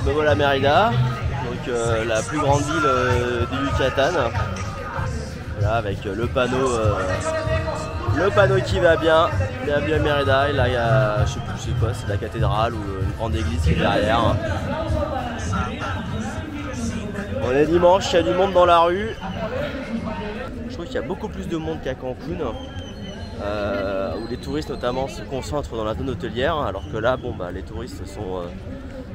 Me voilà à Mérida, donc la plus grande ville du Yucatan. Là avec le panneau qui va bien. Bienvenue à Mérida. Et là il y a, je sais plus c'est quoi, c'est la cathédrale ou une grande église qui est derrière. On est dimanche, il y a du monde dans la rue. Je trouve qu'il y a beaucoup plus de monde qu'à Cancun. Où les touristes notamment se concentrent dans la zone hôtelière, alors que là bon bah les touristes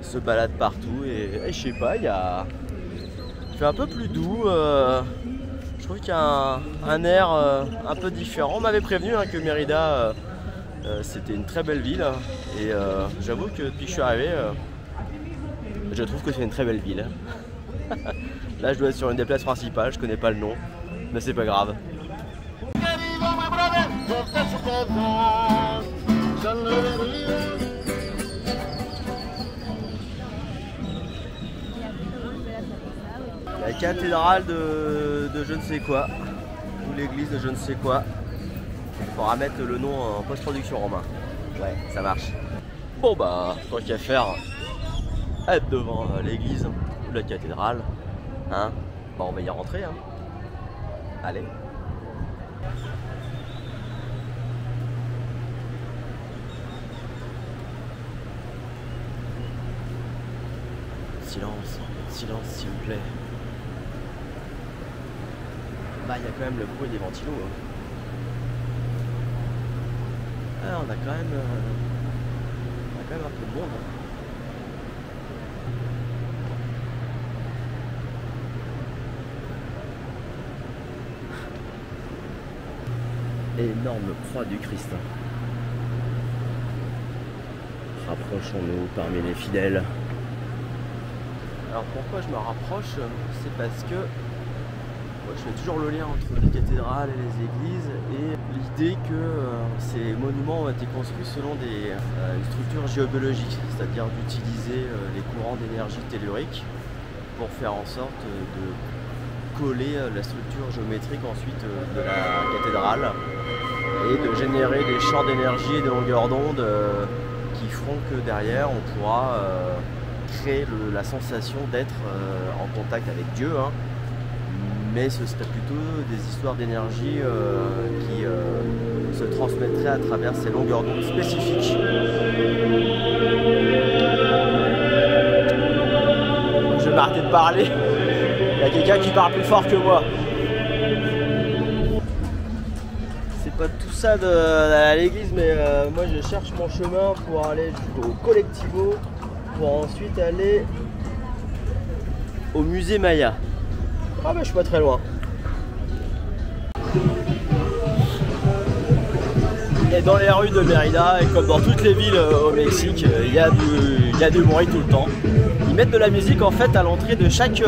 se baladent partout et je sais pas, il fait un peu plus doux. Je trouve qu'il y a un air un peu différent. On m'avait prévenu que Mérida c'était une très belle ville et j'avoue que depuis que je suis arrivé je trouve que c'est une très belle ville. Là je dois être sur une des places principales, je connais pas le nom mais c'est pas grave. La cathédrale de je ne sais quoi, ou l'église de je ne sais quoi. Il faudra mettre le nom en post-production, Romain. Ouais, ça marche. Bon bah, tant qu'à faire, être devant l'église ou la cathédrale, hein, bah on va y rentrer, hein. Allez. Silence, silence s'il vous plaît. Bah il y a quand même le bruit des ventilos. Hein. Ah, on a quand même un peu de monde. Hein. Énorme croix du Christ. Rapprochons-nous parmi les fidèles. Alors pourquoi je me rapproche? C'est parce que moi, je fais toujours le lien entre les cathédrales et les églises et l'idée que ces monuments ont été construits selon une structure géobiologique, c'est-à-dire d'utiliser les courants d'énergie tellurique pour faire en sorte de coller la structure géométrique ensuite de la cathédrale et de générer des champs d'énergie et de longueur d'onde qui feront que derrière on pourra créer la sensation d'être en contact avec Dieu, hein. Mais ce serait plutôt des histoires d'énergie qui se transmettraient à travers ces longueurs d'onde spécifiques. Je vais m'arrêter de parler, il y a quelqu'un qui parle plus fort que moi. C'est pas tout ça à l'église, mais moi je cherche mon chemin pour aller jusqu'au Collectivo, pour ensuite aller au musée Maya. Ah bah je suis pas très loin. Et dans les rues de Mérida, et comme dans toutes les villes au Mexique, il y a du bruit tout le temps. Ils mettent de la musique en fait à l'entrée de chaque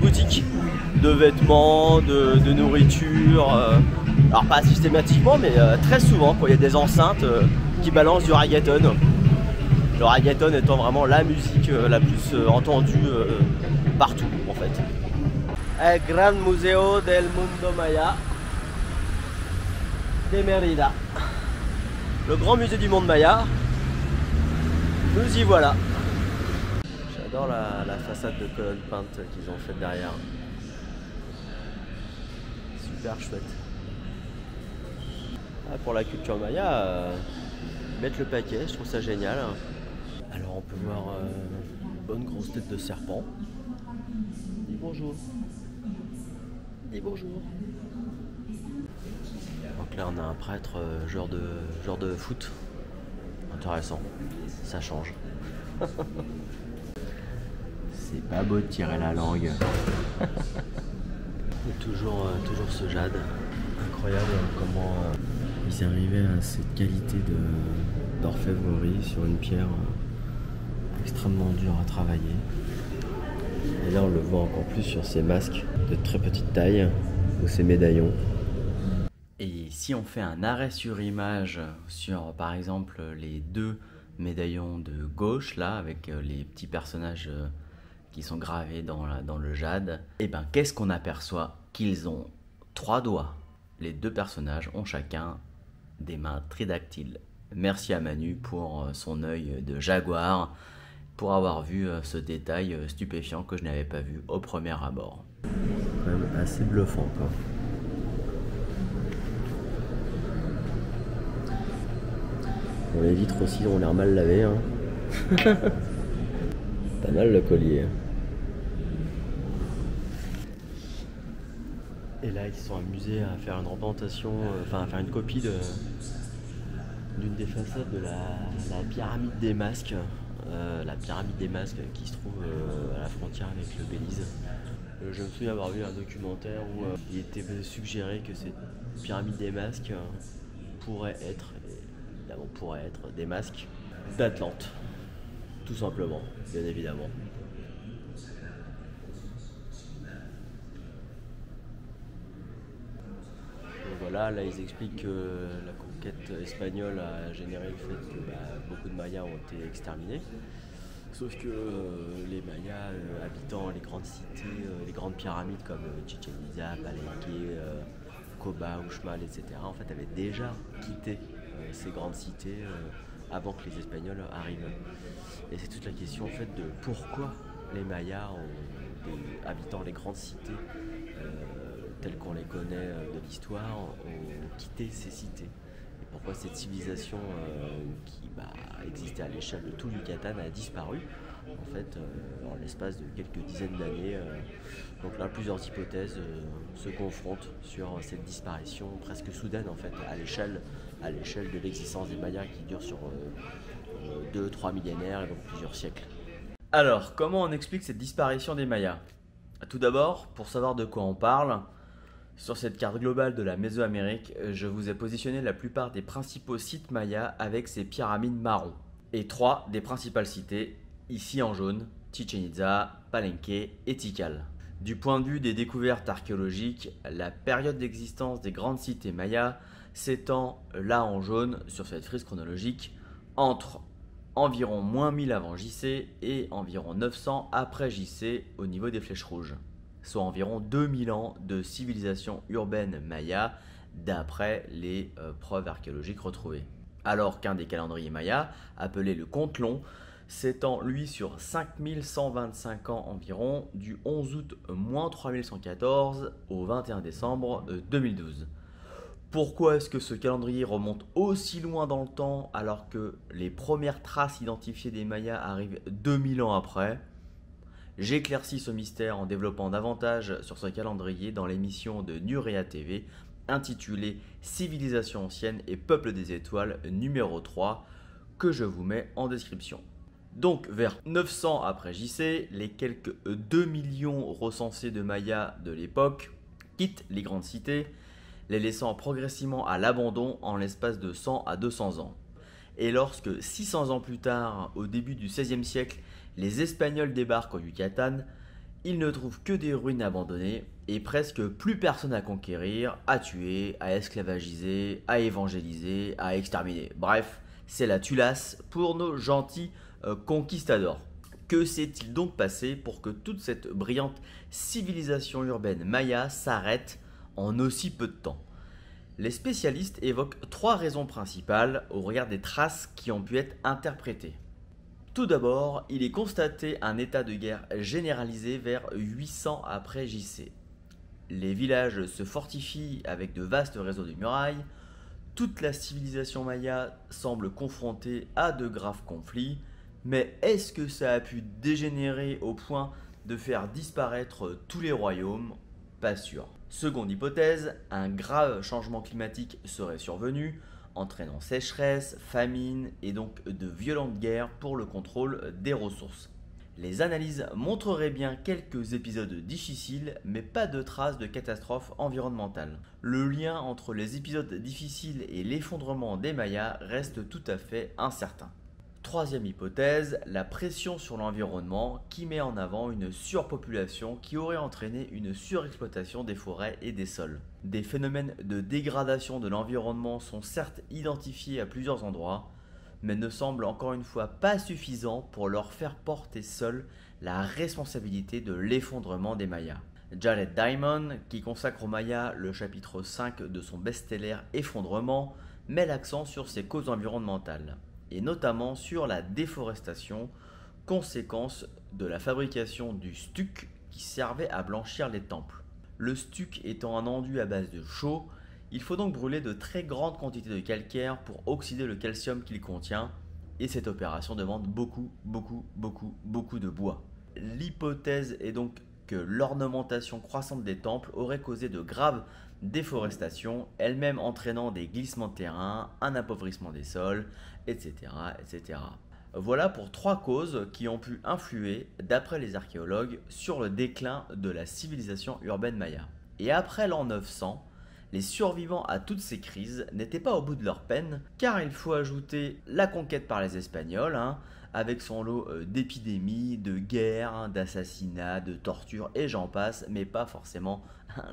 boutique de vêtements, de nourriture. Alors pas systématiquement, mais très souvent quand il y a des enceintes qui balancent du reggaeton. Le reggaeton étant vraiment la musique la plus entendue partout en fait. El Gran Museo del Mundo Maya de Mérida. Le grand musée du monde Maya. Nous y voilà. J'adore la façade de colonnes peintes qu'ils ont faite derrière. Super chouette. Ah, pour la culture Maya, mettre le paquet, je trouve ça génial. Alors on peut voir une bonne grosse tête de serpent. Dis bonjour. Dis bonjour. Donc là on a un prêtre genre de foot. Intéressant. Ça change. C'est pas beau de tirer la langue. Et toujours ce jade. Incroyable comment ils arrivaient à cette qualité d'orfèvrerie sur une pierre extrêmement dure à travailler. Et là on le voit encore plus sur ces masques de très petite taille ou ces médaillons. Et si on fait un arrêt sur image sur par exemple les deux médaillons de gauche là avec les petits personnages qui sont gravés dans le jade, et ben qu'est-ce qu'on aperçoit? Qu'ils ont 3 doigts. Les deux personnages ont chacun des mains tridactyles. Merci à Manu pour son œil de jaguar pour avoir vu ce détail stupéfiant que je n'avais pas vu au premier abord. Quand même assez bluffant quoi. Bon, les vitres aussi ont l'air mal lavées hein. Pas mal le collier. Et là ils se sont amusés à faire une représentation, enfin à faire une copie d'une des façades de la pyramide des masques. La pyramide des masques qui se trouve à la frontière avec le Belize. Je me souviens avoir vu un documentaire où il était suggéré que cette pyramide des masques pourrait être des masques d'Atlante. Tout simplement, bien évidemment. Voilà, là ils expliquent que la conquête espagnole a généré le fait que beaucoup de Mayas ont été exterminés. Sauf que les Mayas habitant les grandes cités, les grandes pyramides comme Chichen Itza, Palenque, Coba, Uxmal, etc. en fait avaient déjà quitté ces grandes cités avant que les Espagnols arrivent. Et c'est toute la question en fait de pourquoi les Mayas habitant les grandes cités telles qu'on les connaît de l'histoire, ont quitté ces cités. Et pourquoi cette civilisation qui existait à l'échelle de tout Yucatan a disparu en fait en l'espace de quelques dizaines d'années. Donc là, plusieurs hypothèses se confrontent sur cette disparition presque soudaine en fait à l'échelle de l'existence des Mayas qui dure sur 2-3 millénaires et donc plusieurs siècles. Alors, comment on explique cette disparition des Mayas ? Tout d'abord, pour savoir de quoi on parle, sur cette carte globale de la Mésoamérique, je vous ai positionné la plupart des principaux sites mayas avec ces pyramides marron. Et 3 des principales cités, ici en jaune, Chichen Itza, Palenque et Tikal. Du point de vue des découvertes archéologiques, la période d'existence des grandes cités mayas s'étend là en jaune sur cette frise chronologique entre environ -1000 avant JC et environ 900 après JC au niveau des flèches rouges, soit environ 2000 ans de civilisation urbaine maya d'après les preuves archéologiques retrouvées. Alors qu'un des calendriers mayas, appelé le compte long, s'étend lui sur 5125 ans environ, du 11 août -3114 au 21 décembre 2012. Pourquoi est-ce que ce calendrier remonte aussi loin dans le temps alors que les premières traces identifiées des Mayas arrivent 2000 ans après ? J'éclaircis ce mystère en développant davantage sur ce calendrier dans l'émission de Nurea TV intitulée Civilisation ancienne et peuple des étoiles numéro 3 que je vous mets en description. Donc vers 900 après JC, les quelques 2 millions recensés de Mayas de l'époque quittent les grandes cités, les laissant progressivement à l'abandon en l'espace de 100 à 200 ans. Et lorsque 600 ans plus tard, au début du XVIe siècle, les Espagnols débarquent au Yucatan, ils ne trouvent que des ruines abandonnées et presque plus personne à conquérir, à tuer, à esclavagiser, à évangéliser, à exterminer. Bref, c'est la tulasse pour nos gentils conquistadors. Que s'est-il donc passé pour que toute cette brillante civilisation urbaine maya s'arrête en aussi peu de temps ? Les spécialistes évoquent 3 raisons principales au regard des traces qui ont pu être interprétées. Tout d'abord, il est constaté un état de guerre généralisé vers 800 après JC. Les villages se fortifient avec de vastes réseaux de murailles. Toute la civilisation maya semble confrontée à de graves conflits. Mais est-ce que ça a pu dégénérer au point de faire disparaître tous les royaumes ? Pas sûr. Seconde hypothèse, un grave changement climatique serait survenu, entraînant sécheresse, famine et donc de violentes guerres pour le contrôle des ressources. Les analyses montreraient bien quelques épisodes difficiles, mais pas de traces de catastrophes environnementales. Le lien entre les épisodes difficiles et l'effondrement des Mayas reste tout à fait incertain. Troisième hypothèse, la pression sur l'environnement qui met en avant une surpopulation qui aurait entraîné une surexploitation des forêts et des sols. Des phénomènes de dégradation de l'environnement sont certes identifiés à plusieurs endroits, mais ne semblent encore une fois pas suffisants pour leur faire porter seul la responsabilité de l'effondrement des Mayas. Jared Diamond, qui consacre aux Mayas le chapitre 5 de son best-seller Effondrement, met l'accent sur ces causes environnementales, et notamment sur la déforestation, conséquence de la fabrication du stuc qui servait à blanchir les temples. Le stuc étant un enduit à base de chaux, il faut donc brûler de très grandes quantités de calcaire pour oxyder le calcium qu'il contient, et cette opération demande beaucoup de bois. L'hypothèse est donc que l'ornementation croissante des temples aurait causé de graves déforestations, elle-même entraînant des glissements de terrain, un appauvrissement des sols, etc., etc. Voilà pour 3 causes qui ont pu influer, d'après les archéologues, sur le déclin de la civilisation urbaine maya. Et après l'an 900, les survivants à toutes ces crises n'étaient pas au bout de leur peine, car il faut ajouter la conquête par les Espagnols, avec son lot d'épidémies, de guerres, d'assassinats, de tortures et j'en passe, mais pas forcément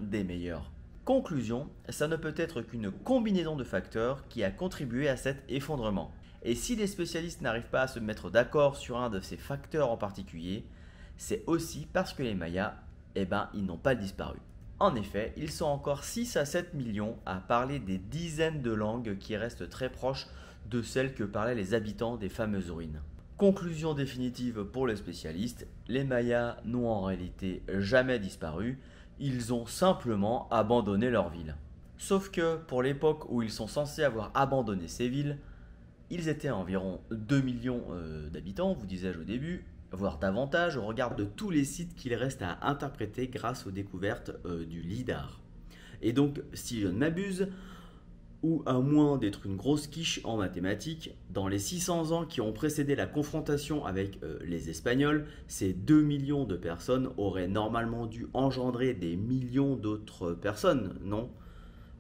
des meilleurs. Conclusion, ça ne peut être qu'une combinaison de facteurs qui a contribué à cet effondrement. Et si les spécialistes n'arrivent pas à se mettre d'accord sur un de ces facteurs en particulier, c'est aussi parce que les Mayas, ils n'ont pas disparu. En effet, ils sont encore 6 à 7 millions à parler des dizaines de langues qui restent très proches de celles que parlaient les habitants des fameuses ruines. Conclusion définitive pour les spécialistes, les Mayas n'ont en réalité jamais disparu, ils ont simplement abandonné leur ville. Sauf que pour l'époque où ils sont censés avoir abandonné ces villes, ils étaient à environ 2 millions d'habitants, vous disais-je au début, voire davantage au regard de tous les sites qu'il reste à interpréter grâce aux découvertes du lidar. Et donc, si je ne m'abuse, ou à moins d'être une grosse quiche en mathématiques, dans les 600 ans qui ont précédé la confrontation avec les Espagnols, ces 2 millions de personnes auraient normalement dû engendrer des millions d'autres personnes, non ?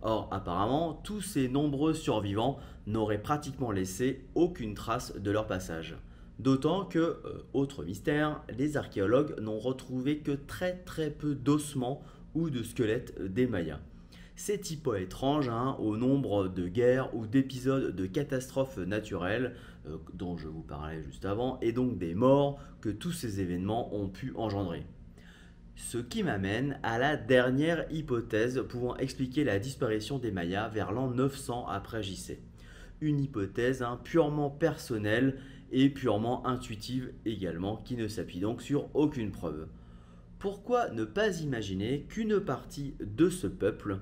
Or, apparemment, tous ces nombreux survivants n'auraient pratiquement laissé aucune trace de leur passage. D'autant que, autre mystère, les archéologues n'ont retrouvé que très peu d'ossements ou de squelettes des Mayas. C'est hypo étrange au nombre de guerres ou d'épisodes de catastrophes naturelles dont je vous parlais juste avant, et donc des morts que tous ces événements ont pu engendrer. Ce qui m'amène à la dernière hypothèse pouvant expliquer la disparition des Mayas vers l'an 900 après JC. Une hypothèse purement personnelle et purement intuitive également, qui ne s'appuie donc sur aucune preuve. Pourquoi ne pas imaginer qu'une partie de ce peuple,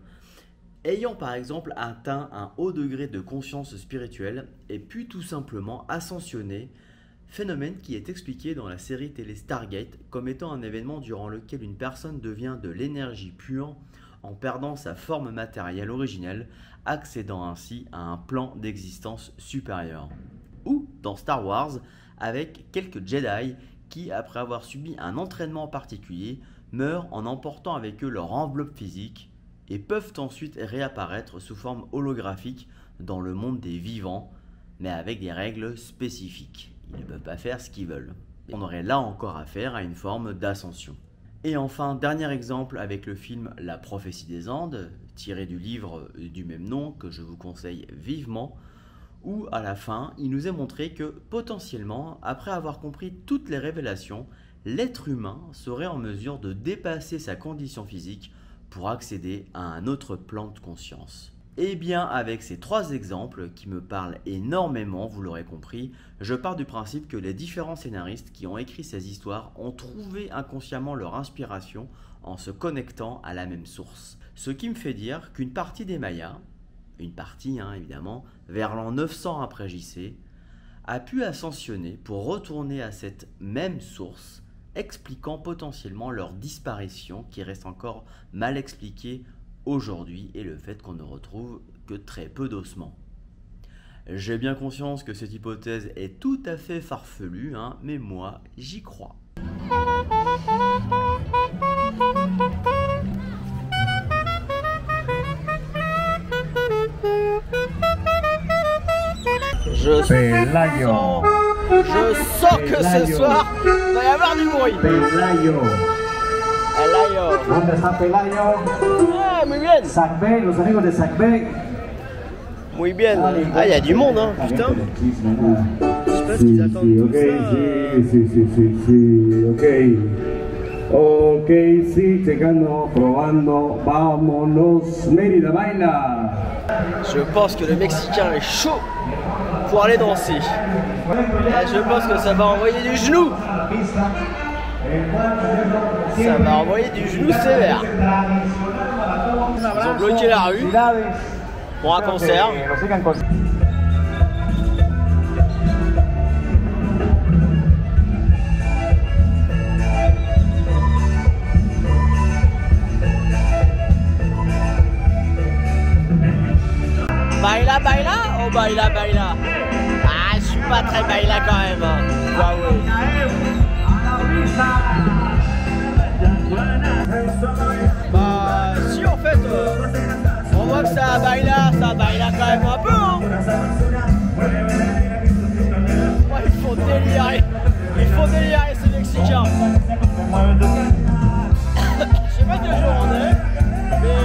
ayant par exemple atteint un haut degré de conscience spirituelle, ait pu tout simplement ascensionner, phénomène qui est expliqué dans la série télé Stargate comme étant un événement durant lequel une personne devient de l'énergie pure en perdant sa forme matérielle originelle, accédant ainsi à un plan d'existence supérieur. Ou dans Star Wars, avec quelques Jedi qui, après avoir subi un entraînement particulier, meurent en emportant avec eux leur enveloppe physique et peuvent ensuite réapparaître sous forme holographique dans le monde des vivants, mais avec des règles spécifiques. Ils ne peuvent pas faire ce qu'ils veulent. On aurait là encore affaire à une forme d'ascension. Et enfin, dernier exemple avec le film La prophétie des Andes, tiré du livre du même nom que je vous conseille vivement, où à la fin, il nous est montré que potentiellement, après avoir compris toutes les révélations, l'être humain serait en mesure de dépasser sa condition physique pour accéder à un autre plan de conscience. Et bien avec ces 3 exemples qui me parlent énormément, vous l'aurez compris, je pars du principe que les différents scénaristes qui ont écrit ces histoires ont trouvé inconsciemment leur inspiration en se connectant à la même source. Ce qui me fait dire qu'une partie des Mayas, une partie évidemment, vers l'an 900 après JC, a pu ascensionner pour retourner à cette même source, expliquant potentiellement leur disparition qui reste encore mal expliquée aujourd'hui et le fait qu'on ne retrouve que très peu d'ossements. J'ai bien conscience que cette hypothèse est tout à fait farfelue, mais moi j'y crois. Je sens que ce soir il va y avoir du bruit. Pelayo. ¿Dónde está Pelayo? Ah, muy bien. Sacbé, los amigos de Sacbé. Muy bien. Ah, il y a du monde, putain. Je sais pas ce qu'ils attendent tout ça. Sí, ok, sí, checando, probando, vámonos, Mérida baila. Je pense que le Mexicain est chaud pour aller danser. Et je pense que ça va envoyer du genou. Ça va envoyer du genou sévère. Ils ont bloqué la rue pour un concert. Baila, baila, oh baila, baila. Ah, je suis pas très baila quand même. Bah oui. Bah si en fait, on voit que ça baila quand même un peu. Hein. Ouais, ils font délirer ces Mexicains. Je sais pas quel jour on est, mais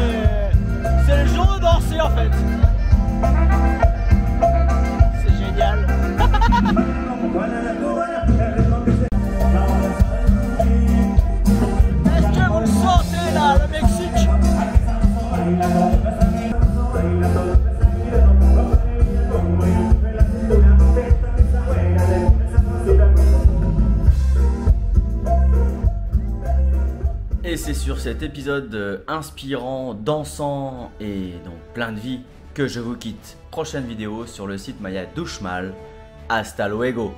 c'est le jour de danser en fait. C'est génial. Est-ce que vous le sentez là, le Mexique? Et c'est sur cet épisode inspirant, dansant et donc plein de vie que je vous quitte. Prochaine vidéo sur le site Maya Dushmal. Hasta luego.